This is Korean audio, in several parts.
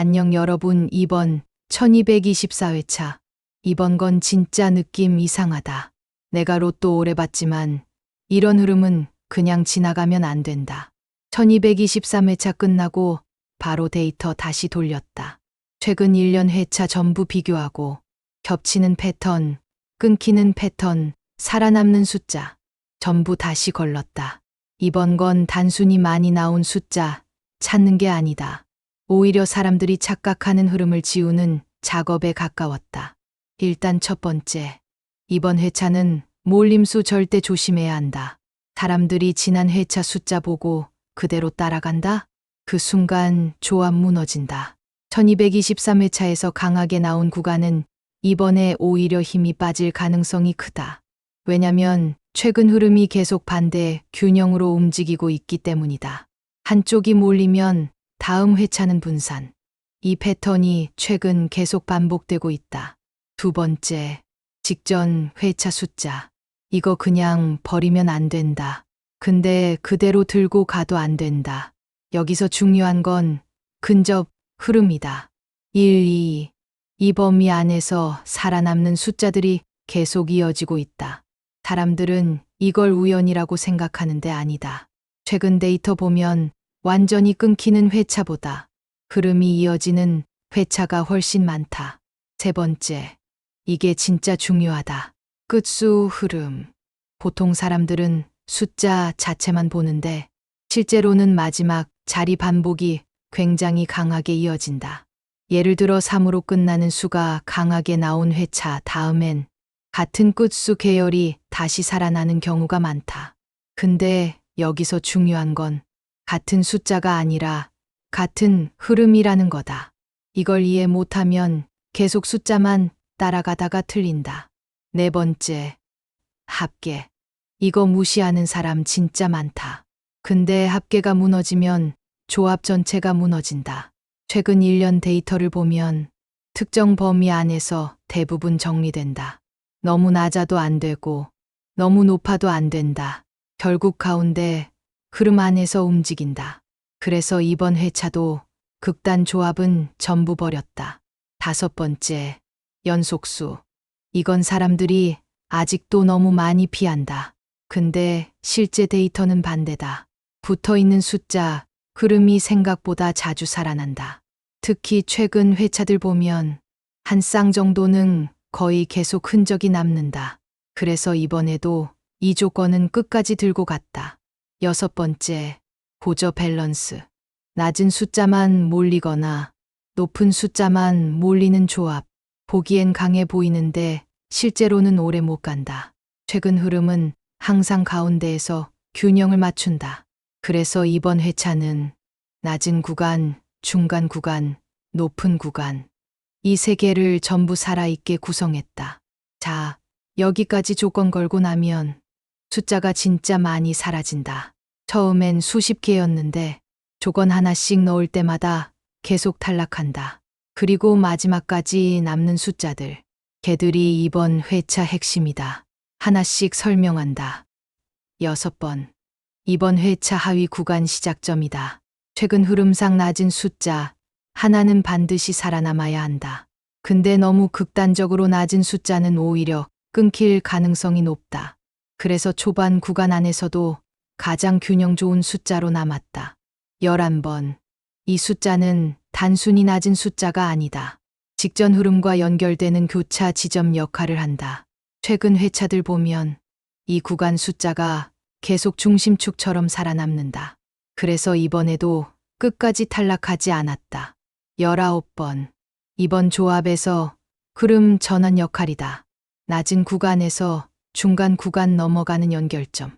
안녕 여러분, 이번 1224회차. 이번 건 진짜 느낌 이상하다. 내가 로또 오래 봤지만 이런 흐름은 그냥 지나가면 안 된다. 1223회차 끝나고 바로 데이터 다시 돌렸다. 최근 1년 회차 전부 비교하고 겹치는 패턴, 끊기는 패턴, 살아남는 숫자 전부 다시 걸렀다. 이번 건 단순히 많이 나온 숫자 찾는 게 아니다. 오히려 사람들이 착각하는 흐름을 지우는 작업에 가까웠다. 일단 첫 번째, 이번 회차는 몰림수 절대 조심해야 한다. 사람들이 지난 회차 숫자 보고 그대로 따라간다? 그 순간 조합 무너진다. 1223회차에서 강하게 나온 구간은 이번에 오히려 힘이 빠질 가능성이 크다. 왜냐면 최근 흐름이 계속 반대 균형으로 움직이고 있기 때문이다. 한쪽이 몰리면 다음 회차는 분산. 이 패턴이 최근 계속 반복되고 있다. 두 번째, 직전 회차 숫자. 이거 그냥 버리면 안 된다. 근데 그대로 들고 가도 안 된다. 여기서 중요한 건 근접 흐름이다. 1, 2. 이 범위 안에서 살아남는 숫자들이 계속 이어지고 있다. 사람들은 이걸 우연이라고 생각하는데 아니다. 최근 데이터 보면 완전히 끊기는 회차보다 흐름이 이어지는 회차가 훨씬 많다. 세 번째, 이게 진짜 중요하다. 끝수 흐름. 보통 사람들은 숫자 자체만 보는데 실제로는 마지막 자리 반복이 굉장히 강하게 이어진다. 예를 들어 3으로 끝나는 수가 강하게 나온 회차 다음엔 같은 끝수 계열이 다시 살아나는 경우가 많다. 근데 여기서 중요한 건 같은 숫자가 아니라 같은 흐름이라는 거다. 이걸 이해 못하면 계속 숫자만 따라가다가 틀린다. 네 번째, 합계. 이거 무시하는 사람 진짜 많다. 근데 합계가 무너지면 조합 전체가 무너진다. 최근 1년 데이터를 보면 특정 범위 안에서 대부분 정리된다. 너무 낮아도 안 되고 너무 높아도 안 된다. 결국 가운데 흐름 안에서 움직인다. 그래서 이번 회차도 극단 조합은 전부 버렸다. 다섯 번째, 연속수. 이건 사람들이 아직도 너무 많이 피한다. 근데 실제 데이터는 반대다. 붙어 있는 숫자, 흐름이 생각보다 자주 살아난다. 특히 최근 회차들 보면 한 쌍 정도는 거의 계속 흔적이 남는다. 그래서 이번에도 이 조건은 끝까지 들고 갔다. 여섯 번째, 보조 밸런스. 낮은 숫자만 몰리거나 높은 숫자만 몰리는 조합. 보기엔 강해 보이는데 실제로는 오래 못 간다. 최근 흐름은 항상 가운데에서 균형을 맞춘다. 그래서 이번 회차는 낮은 구간, 중간 구간, 높은 구간. 이 세 개를 전부 살아있게 구성했다. 자, 여기까지 조건 걸고 나면 숫자가 진짜 많이 사라진다. 처음엔 수십 개였는데 조건 하나씩 넣을 때마다 계속 탈락한다. 그리고 마지막까지 남는 숫자들. 걔들이 이번 회차 핵심이다. 하나씩 설명한다. 6번. 이번 회차 하위 구간 시작점이다. 최근 흐름상 낮은 숫자 하나는 반드시 살아남아야 한다. 근데 너무 극단적으로 낮은 숫자는 오히려 끊길 가능성이 높다. 그래서 초반 구간 안에서도 가장 균형 좋은 숫자로 남았다. 11번. 이 숫자는 단순히 낮은 숫자가 아니다. 직전 흐름과 연결되는 교차 지점 역할을 한다. 최근 회차들 보면 이 구간 숫자가 계속 중심축처럼 살아남는다. 그래서 이번에도 끝까지 탈락하지 않았다. 19번. 이번 조합에서 흐름 전환 역할이다. 낮은 구간에서 중간 구간 넘어가는 연결점.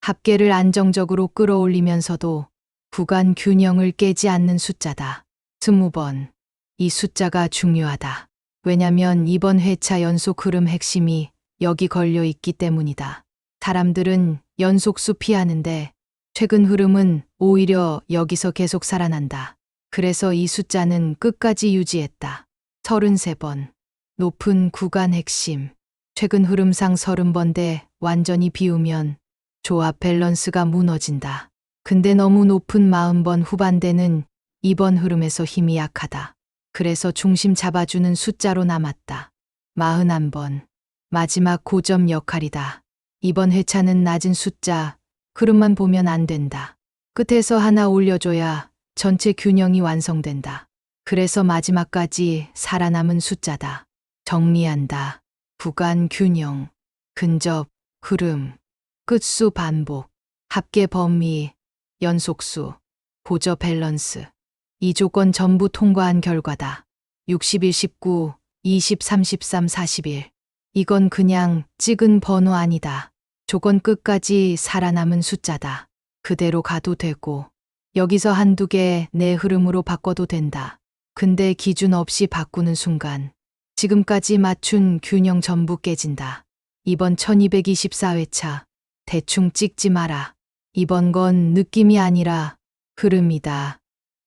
합계를 안정적으로 끌어올리면서도 구간 균형을 깨지 않는 숫자다. 20번. 이 숫자가 중요하다. 왜냐면 이번 회차 연속 흐름 핵심이 여기 걸려 있기 때문이다. 사람들은 연속수 피하는데 최근 흐름은 오히려 여기서 계속 살아난다. 그래서 이 숫자는 끝까지 유지했다. 33번. 높은 구간 핵심. 최근 흐름상 30번대 완전히 비우면 조합 밸런스가 무너진다. 근데 너무 높은 40번 후반대는 이번 흐름에서 힘이 약하다. 그래서 중심 잡아주는 숫자로 남았다. 41번. 마지막 고점 역할이다. 이번 회차는 낮은 숫자, 흐름만 보면 안 된다. 끝에서 하나 올려줘야 전체 균형이 완성된다. 그래서 마지막까지 살아남은 숫자다. 정리한다. 구간 균형, 근접, 흐름, 끝수 반복, 합계 범위, 연속수, 보저 밸런스. 이 조건 전부 통과한 결과다. 61, 19, 20, 33, 41. 이건 그냥 찍은 번호 아니다. 조건 끝까지 살아남은 숫자다. 그대로 가도 되고, 여기서 한두 개 내 흐름으로 바꿔도 된다. 근데 기준 없이 바꾸는 순간, 지금까지 맞춘 균형 전부 깨진다. 이번 1224회차, 대충 찍지 마라. 이번 건 느낌이 아니라 흐름이다.